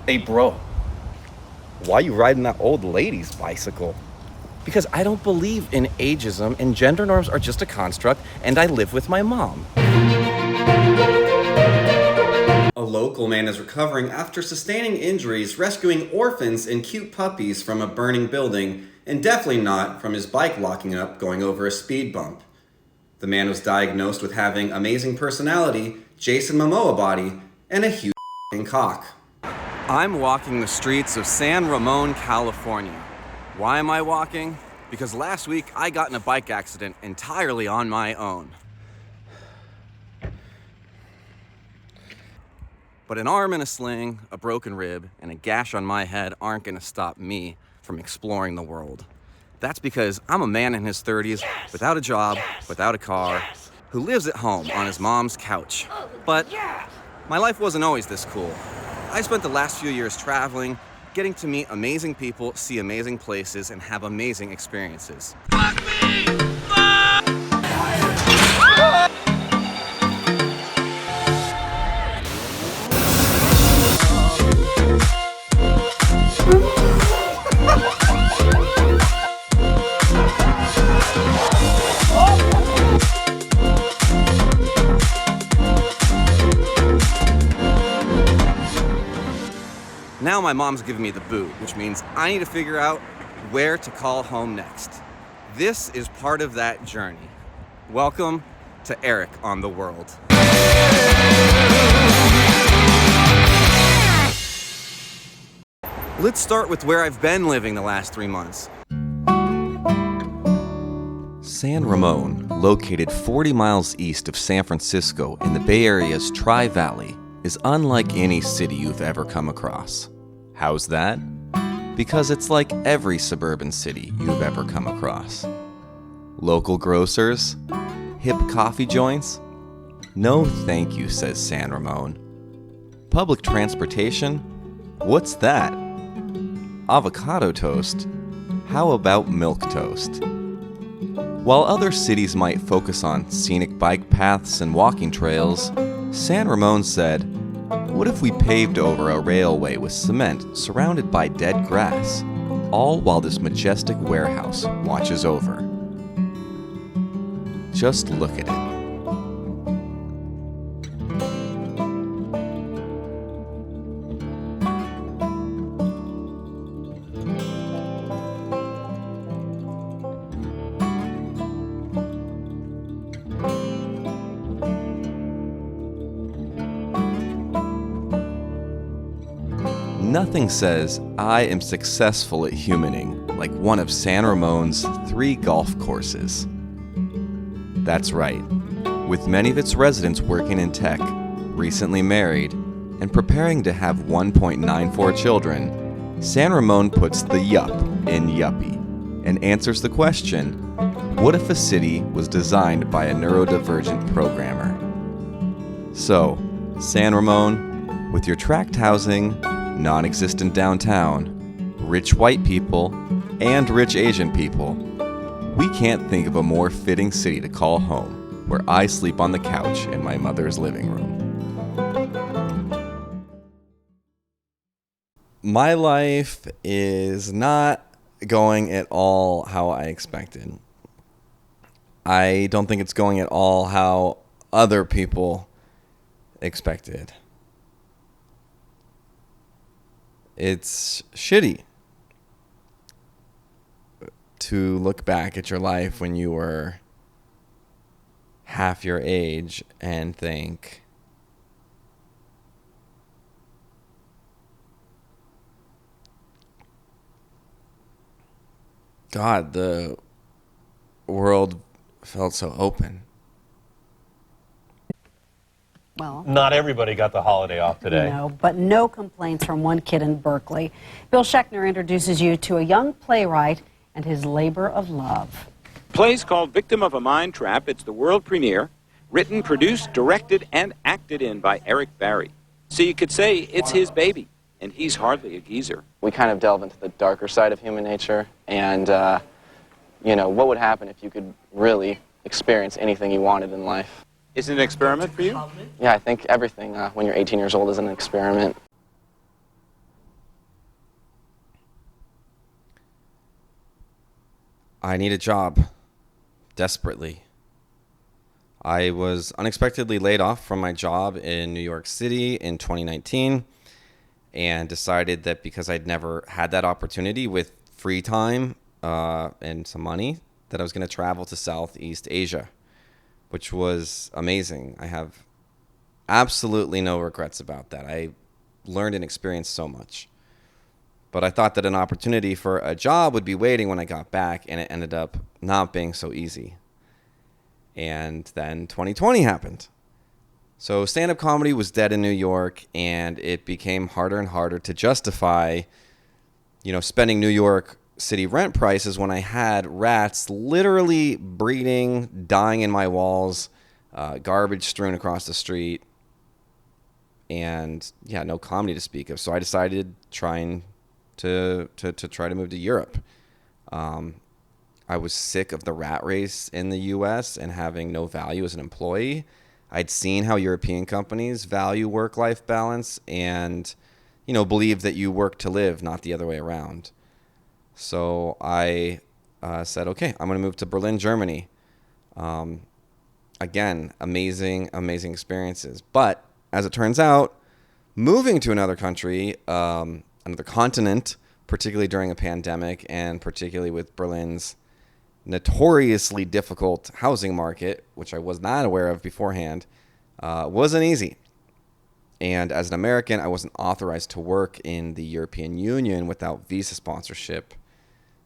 Hey, bro, why you riding that old lady's bicycle? Because I don't believe in ageism, and gender norms are just a construct, and I live with my mom. A local man is recovering after sustaining injuries rescuing orphans and cute puppies from a burning building, and definitely not from his bike locking up going over a speed bump. The man was diagnosed with having amazing personality, Jason Momoa body, and a huge cock. I'm walking the streets of San Ramon, California. Why am I walking? Because last week I got in a bike accident entirely on my own. But an arm in a sling, a broken rib, and a gash on my head aren't gonna stop me from exploring the world. That's because I'm a man in his 30s, without a job, without a car, who lives at home on his mom's couch. But my life wasn't always this cool. I spent the last few years traveling, getting to meet amazing people, see amazing places, and have amazing experiences. Fuck me! Fuck! Now my mom's giving me the boot, which means I need to figure out where to call home next. This is part of that journey. Welcome to Eric on the World. Let's start with where I've been living the last 3 months. San Ramon, located 40 miles east of San Francisco in the Bay Area's Tri-Valley, is unlike any city you've ever come across. How's that? Because it's like every suburban city you've ever come across. Local grocers? Hip coffee joints? No thank you, says San Ramon. Public transportation? What's that? Avocado toast? How about milk toast? While other cities might focus on scenic bike paths and walking trails, San Ramon said, "What if we paved over a railway with cement surrounded by dead grass, all while this majestic warehouse watches over?" Just look at it. Nothing says, "I am successful at humaning," like one of San Ramon's 3 golf courses. That's right. With many of its residents working in tech, recently married, and preparing to have 1.94 children, San Ramon puts the yup in yuppie and answers the question, what if a city was designed by a neurodivergent programmer? So, San Ramon, with your tract housing, non-existent downtown, rich white people, and rich Asian people, we can't think of a more fitting city to call home, where I sleep on the couch in my mother's living room. My life is not going at all how I expected. I don't think it's going at all how other people expected. It's shitty to look back at your life when you were half your age and think, God, the world felt so open. Well, not everybody got the holiday off today. No, but no complaints from one kid in Berkeley. Bill Schechner introduces you to a young playwright and his labor of love. Play's called Victim of a Mind Trap. It's the world premiere. Written, produced, directed, and acted in by Eric Barry. So you could say it's his baby, and he's hardly a geezer. We kind of delve into the darker side of human nature, and, what would happen if you could really experience anything you wanted in life. Is it an experiment for you? Yeah, I think everything when you're 18 years old is an experiment. I need a job desperately. I was unexpectedly laid off from my job in New York City in 2019 and decided that because I'd never had that opportunity with free time and some money, that I was going to travel to Southeast Asia, which was amazing. I have absolutely no regrets about that. I learned and experienced so much. But I thought that an opportunity for a job would be waiting when I got back, and it ended up not being so easy. And then 2020 happened. So stand-up comedy was dead in New York, and it became harder and harder to justify, spending New York City rent prices when I had rats literally breeding, dying in my walls, garbage strewn across the street, and no comedy to speak of. So I decided trying to try to move to Europe. I was sick of the rat race in the U.S. and having no value as an employee. I'd seen how European companies value work-life balance and, believe that you work to live, not the other way around. So I said, okay, I'm going to move to Berlin, Germany. Again, amazing experiences. But as it turns out, moving to another country, another continent, particularly during a pandemic and particularly with Berlin's notoriously difficult housing market, which I was not aware of beforehand, wasn't easy. And as an American, I wasn't authorized to work in the European Union without visa sponsorship.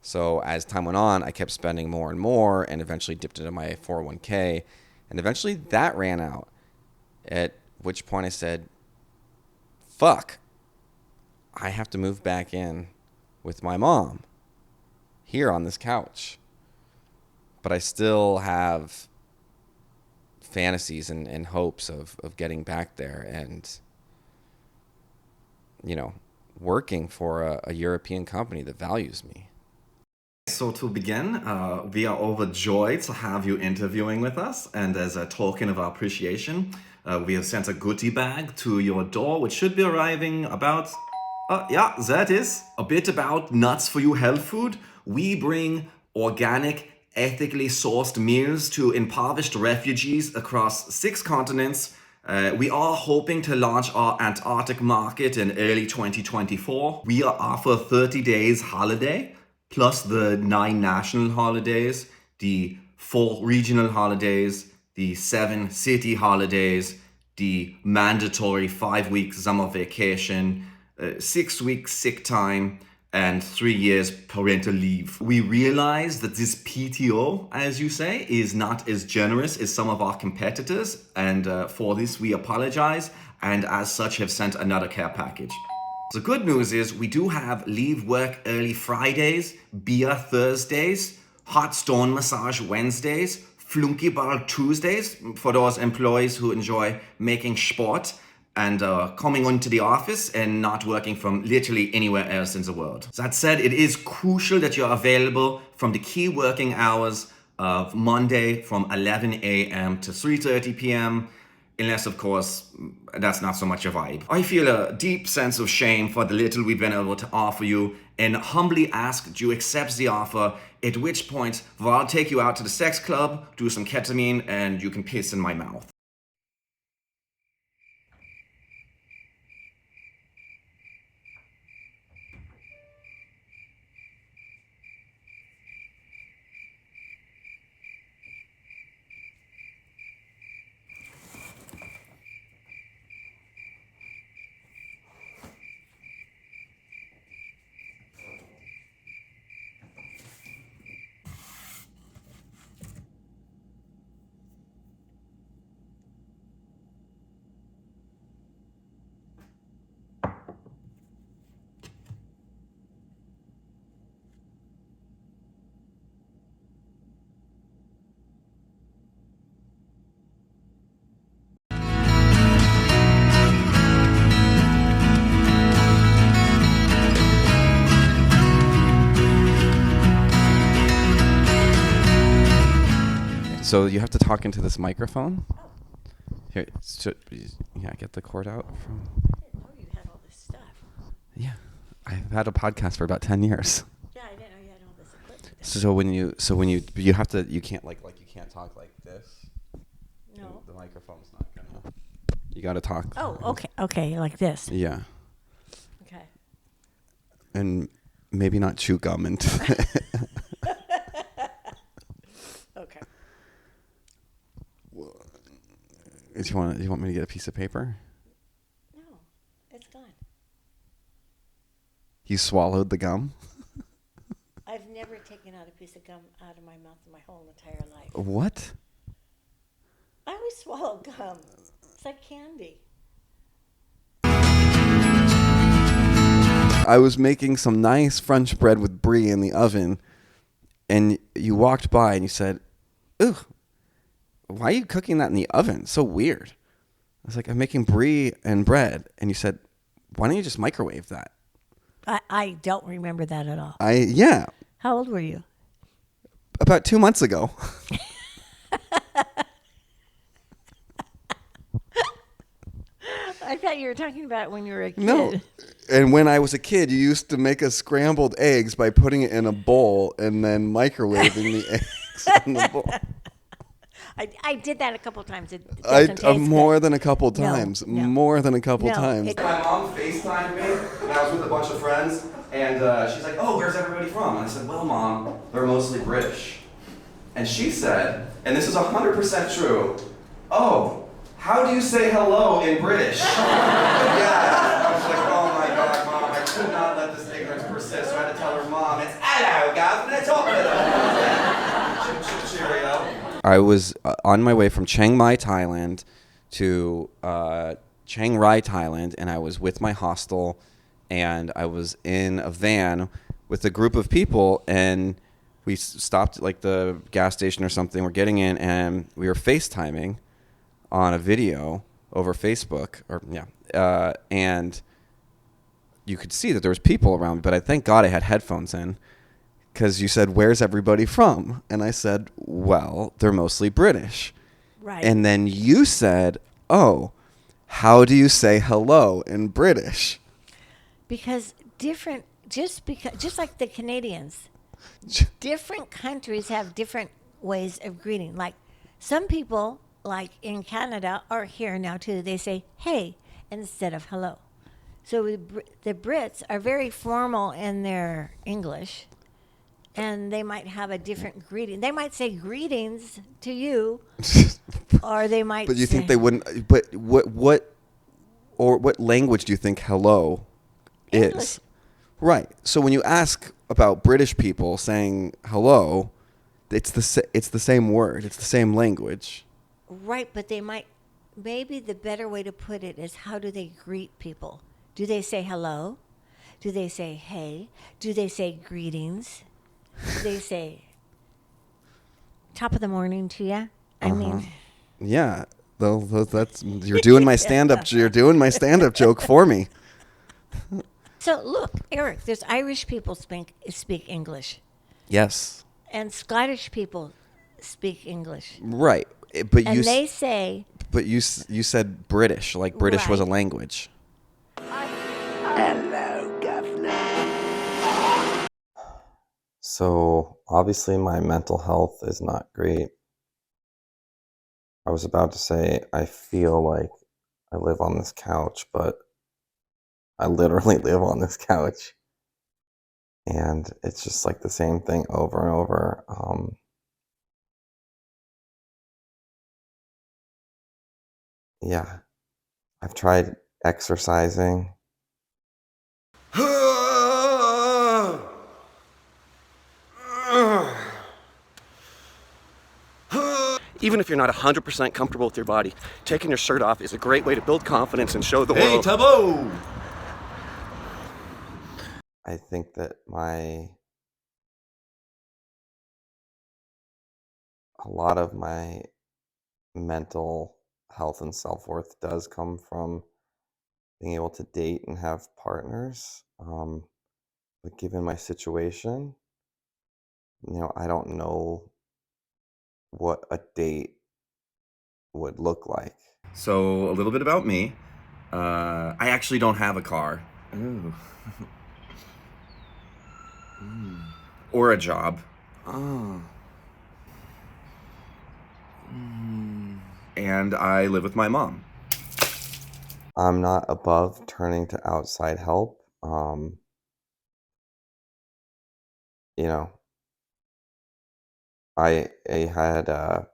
So as time went on, I kept spending more and more and eventually dipped into my 401k. And eventually that ran out, at which point I said, fuck, I have to move back in with my mom here on this couch. But I still have fantasies and hopes of getting back there and, working for a European company that values me. So to begin, we are overjoyed to have you interviewing with us. And as a token of our appreciation, we have sent a goodie bag to your door, which should be arriving about... there it is. A bit about Nuts for You health food. We bring organic, ethically sourced meals to impoverished refugees across 6 continents. We are hoping to launch our Antarctic market in early 2024. We offer 30 days holiday, plus the 9 national holidays, the 4 regional holidays, the 7 city holidays, the mandatory 5-week summer vacation, 6 weeks sick time, and 3 years parental leave. We realize that this PTO, as you say, is not as generous as some of our competitors, and for this we apologize, and as such have sent another care package. The good news is we do have leave work early Fridays, beer Thursdays, hot stone massage Wednesdays, Flunkyball Tuesdays for those employees who enjoy making sport and coming onto the office and not working from literally anywhere else in the world. That said, it is crucial that you're available from the key working hours of Monday from 11 a.m. to 3:30 p.m., unless, of course, that's not so much a vibe. I feel a deep sense of shame for the little we've been able to offer you and humbly ask that you accept the offer, at which point I'll take you out to the sex club, do some ketamine, and you can piss in my mouth. So you have to talk into this microphone. Here, get the cord out from. I didn't know you had all this stuff. Yeah, I've had a podcast for about 10 years. Yeah, I didn't know you had all this equipment. So when you have to, you can't you can't talk like this. No. The microphone's not gonna. You gotta talk. Oh, okay, like this. Yeah, Okay. and maybe not chew gum and. Okay. Do you want me to get a piece of paper? No, it's gone. You swallowed the gum? I've never taken out a piece of gum out of my mouth in my whole entire life. What? I always swallow gum. It's like candy. I was making some nice French bread with brie in the oven, and you walked by and you said, "Ooh, why are you cooking that in the oven? It's so weird." I was like, "I'm making brie and bread," and you said, "Why don't you just microwave that?" I don't remember that at all. Yeah, How old were you? about 2 months ago. I thought you were talking about when you were a kid. No. And when I was a kid, you used to make us scrambled eggs by putting it in a bowl and then microwaving the eggs in the bowl. I did that a couple times. It doesn't taste more good. than a couple times. No. More than a couple No, times. it- My mom FaceTimed me, and I was with a bunch of friends, and she's like, "Oh, where's everybody from?" And I said, "Well, Mom, they're mostly British." And she said, and this is 100% true, "Oh, how do you say hello in British?" Yeah. I was like, "Oh my God, Mom, I could not let this ignorance persist." So I had to tell her, "Mom, it's hello, guys, and it's all cheerio." I was on my way from Chiang Mai, Thailand to Chiang Rai, Thailand, and I was with my hostel, and I was in a van with a group of people, and we stopped at like the gas station or something. We're getting in, and we were FaceTiming on a video over Facebook, and you could see that there was people around, but I thank God I had headphones in. Because you said, "Where's everybody from?" And I said, "Well, they're mostly British." Right. And then you said, "Oh, how do you say hello in British?" Because just like the Canadians, different countries have different ways of greeting. Like some people, like in Canada or here now too, they say "hey" instead of "hello." So the Brits are very formal in their English. And they might have a different greeting. They might say greetings to you, or they might. But you think they wouldn't? But what language do you think hello English. is? Right. So when you ask about British people saying hello, it's the same word. It's the same language. Right, but they might. Maybe the better way to put it is, how do they greet people? Do they say hello? Do they say hey? Do they say greetings? They say top of the morning to you. I mean, Yeah, that's you're doing my stand-up. You're doing my stand-up joke for me. so look, Eric, there's Irish people speak English, Yes, and Scottish people speak English, right. But and they say, but you said British, like British was a Right. language. So obviously my mental health is not great. I was about to say I feel like I live on this couch, but I literally live on this couch. And it's just like the same thing over and over. Yeah, I've tried exercising. Even if you're not 100% comfortable with your body, taking your shirt off is a great way to build confidence and show the world. Taboo! I think that a lot of my mental health and self-worth does come from being able to date and have partners. But given my situation, I don't know what a date would look like. So a little bit about me. I actually don't have a car. Ooh. Or a job. And I live with my mom. I'm not above turning to outside help. You know, I had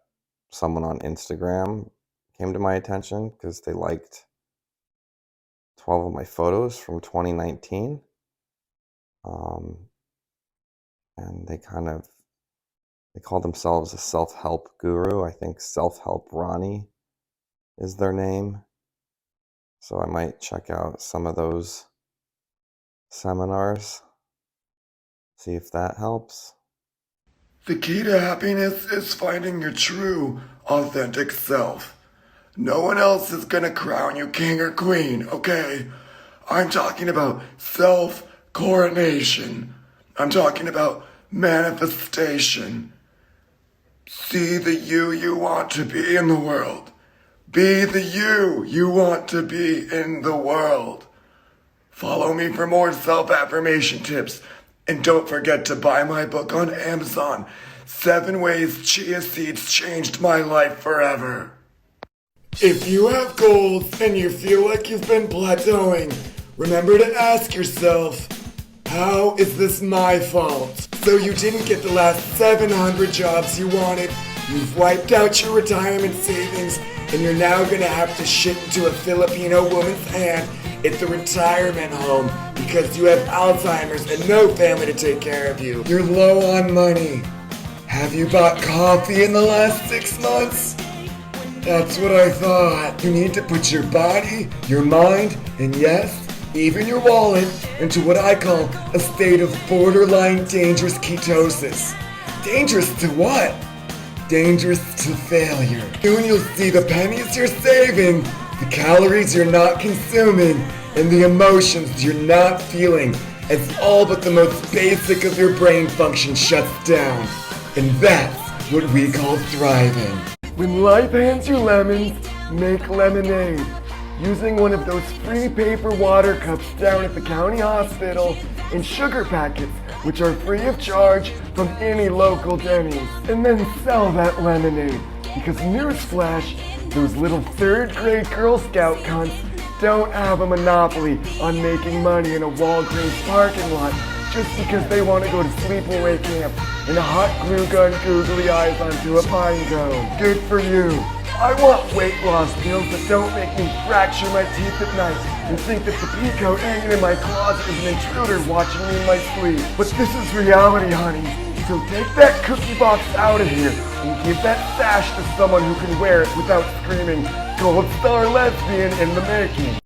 someone on Instagram came to my attention because they liked 12 of my photos from 2019. And they call themselves a self-help guru. I think Self-Help Ronnie is their name. So I might check out some of those seminars, see if that helps. The key to happiness is finding your true, authentic self. No one else is gonna crown you king or queen, okay? I'm talking about self-coronation. I'm talking about manifestation. See the you want to be in the world. Be the you want to be in the world. Follow me for more self-affirmation tips. And don't forget to buy my book on Amazon, 7 Ways Chia Seeds Changed My Life Forever. If you have goals and you feel like you've been plateauing, remember to ask yourself, how is this my fault? So you didn't get the last 700 jobs you wanted, you've wiped out your retirement savings, and you're now gonna have to shit into a Filipino woman's hand at the retirement home because you have Alzheimer's and no family to take care of you. You're low on money. Have you bought coffee in the last 6 months? That's what I thought. You need to put your body, your mind, and yes, even your wallet into what I call a state of borderline dangerous ketosis. Dangerous to what? Dangerous to failure. Soon you'll see the pennies you're saving, the calories you're not consuming, and the emotions you're not feeling as all but the most basic of your brain function shuts down. And that's what we call thriving. When life hands you lemons, make lemonade. Using one of those free paper water cups down at the county hospital and sugar packets, which are free of charge from any local Denny's. And then sell that lemonade. Because newsflash, those little 3rd grade Girl Scout cunts don't have a monopoly on making money in a Walgreens parking lot just because they want to go to sleepaway camp in a hot glue gun googly eyes onto a pine cone. Good for you. I want weight loss pills that don't make me fracture my teeth at night and think that the peacoat hanging in my closet is an intruder watching me in my sleep. But this is reality, honey. So take that cookie box out of here and give that sash to someone who can wear it without screaming, "Gold star lesbian in the making."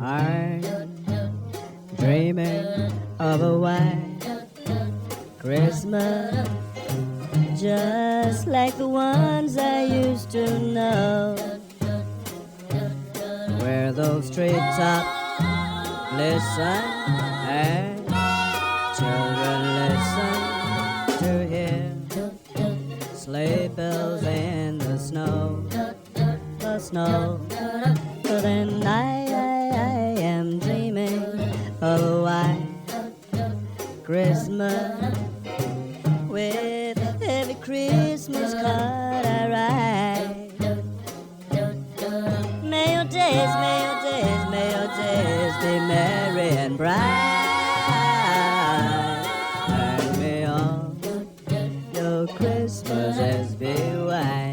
I'm dreaming of a white Christmas, just like the ones I used to know, where those treetops listen and children listen to hear sleigh bells in the snow, the snow. But then I am dreaming of a white Christmas, with every Christmas card I write. May your days, may your days, may your days be merry and bright, and may all your Christmases be white.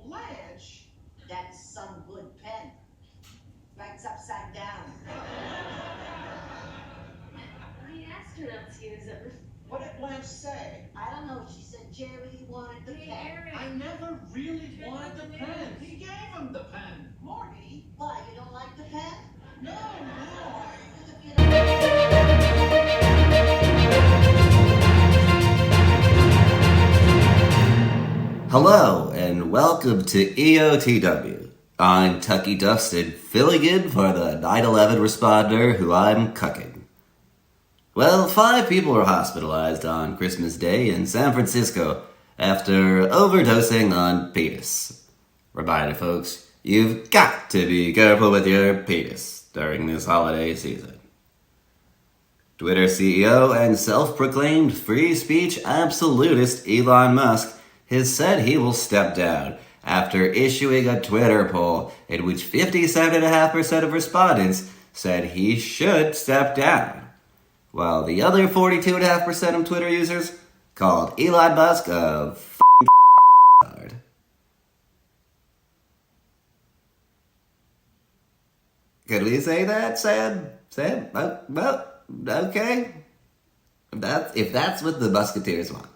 Blanche, that's some good pen. Writes upside down. I asked her not to use it. What did Blanche say? I don't know. She said Jerry wanted the pen. Eric. I never really wanted the pen. He gave him the pen. Morty? Why, you don't like the pen? No, no. Hello, and welcome to EOTW. I'm Tucky Dustin, filling in for the 9/11 responder who I'm cucking. Well, 5 people were hospitalized on Christmas Day in San Francisco after overdosing on penis. Reminder, folks, you've got to be careful with your penis during this holiday season. Twitter CEO and self-proclaimed free speech absolutist Elon Musk has said he will step down after issuing a Twitter poll in which 57.5% of respondents said he should step down, while the other 42.5% of Twitter users called Elon Musk a f***ing. Can we say that, Sam? Sam? Well, okay. If that's what the Musketeers want.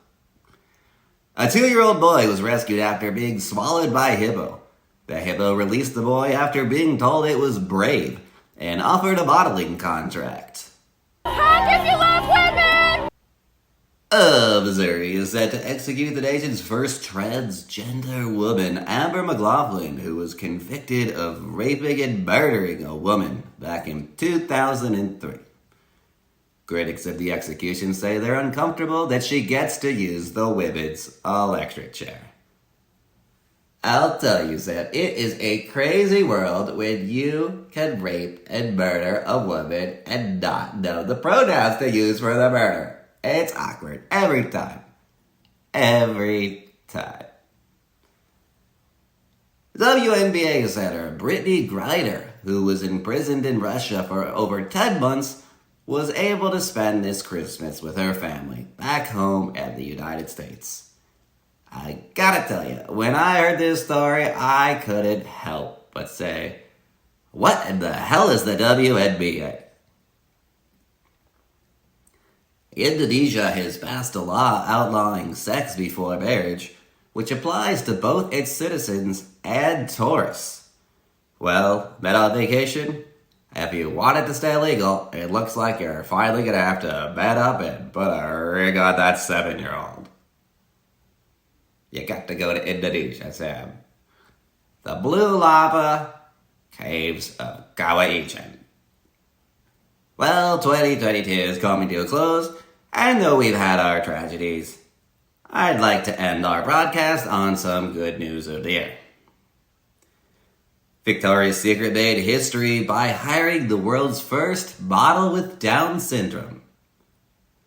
A 2-year-old boy was rescued after being swallowed by a hippo. The hippo released the boy after being told it was brave and offered a modeling contract. How can you love women? Missouri is set to execute the nation's first transgender woman, Amber McLaughlin, who was convicted of raping and murdering a woman back in 2003. Critics of the execution say they're uncomfortable that she gets to use the women's electric chair. I'll tell you, Sam, it is a crazy world when you can rape and murder a woman and not know the pronouns to use for the murder. It's awkward every time. Every time. WNBA center Brittany Griner, who was imprisoned in Russia for over 10 months, was able to spend this Christmas with her family back home in the United States. I gotta tell you, when I heard this story, I couldn't help but say, what in the hell is the WNBA? Indonesia has passed a law outlawing sex before marriage, which applies to both its citizens and tourists. Well, met on vacation? If you want it to stay legal, it looks like you're finally gonna have to man up and put a ring on that 7-year-old. You got to go to Indonesia, Sam. The blue lava caves of Kawaiichen. Well, 2022 is coming to a close, and though we've had our tragedies, I'd like to end our broadcast on some good news of the year. Victoria's Secret made history by hiring the world's first model with Down syndrome.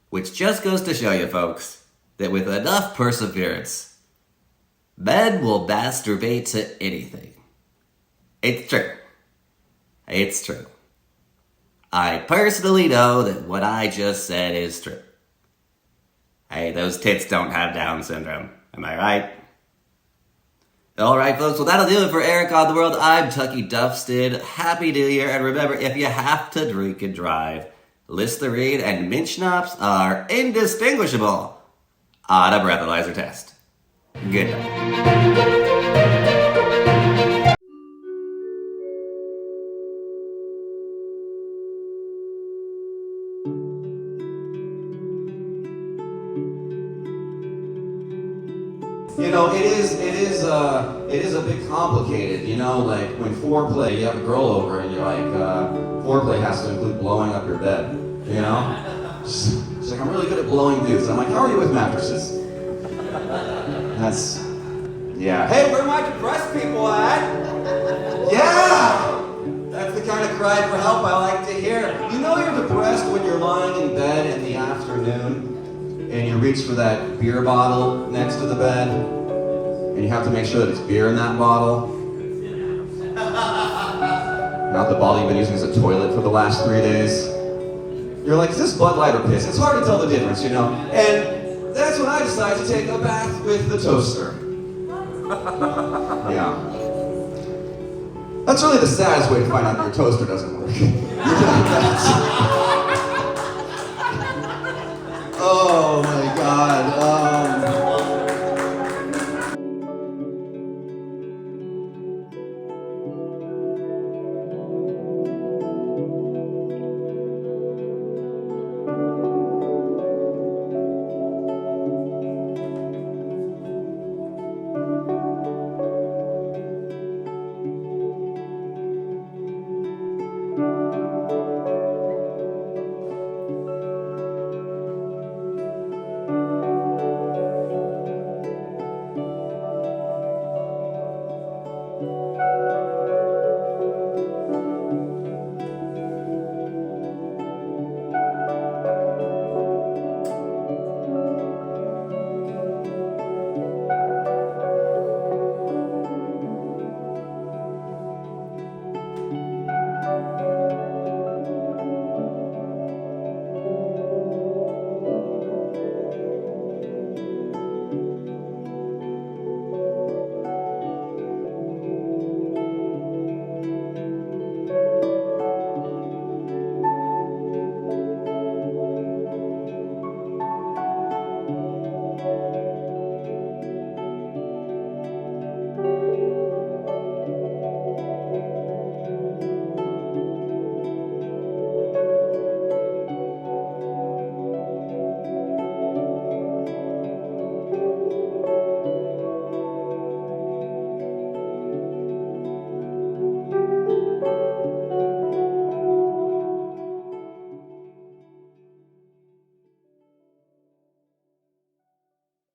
Which just goes to show you, folks, that with enough perseverance, men will masturbate to anything. It's true. It's true. I personally know that what I just said is true. Hey, those tits don't have Down syndrome. Am I right? Alright, folks, well, that'll do it for Eric on the World. I'm Tucky Dufstead. Happy New Year, and remember, if you have to drink and drive, Listerine and mint schnapps are indistinguishable on a breathalyzer test. Good night. You know, it is a bit complicated, you know, like when foreplay, you have a girl over and you're like, foreplay has to include blowing up your bed, you know? She's like, I'm really good at blowing dudes. I'm like, how are you with mattresses? That's, yeah. Hey, where are my depressed people at? Yeah! That's the kind of cry for help I like to hear. You know you're depressed when you're lying in bed in the afternoon and you reach for that beer bottle next to the bed, and you have to make sure that it's beer in that bottle. Not the bottle you've been using as a toilet for the last 3 days. You're like, is this Bud Light or piss? It's hard to tell the difference, you know? And that's when I decided to take a bath with the toaster. Yeah. That's really the saddest way to find out that your toaster doesn't work.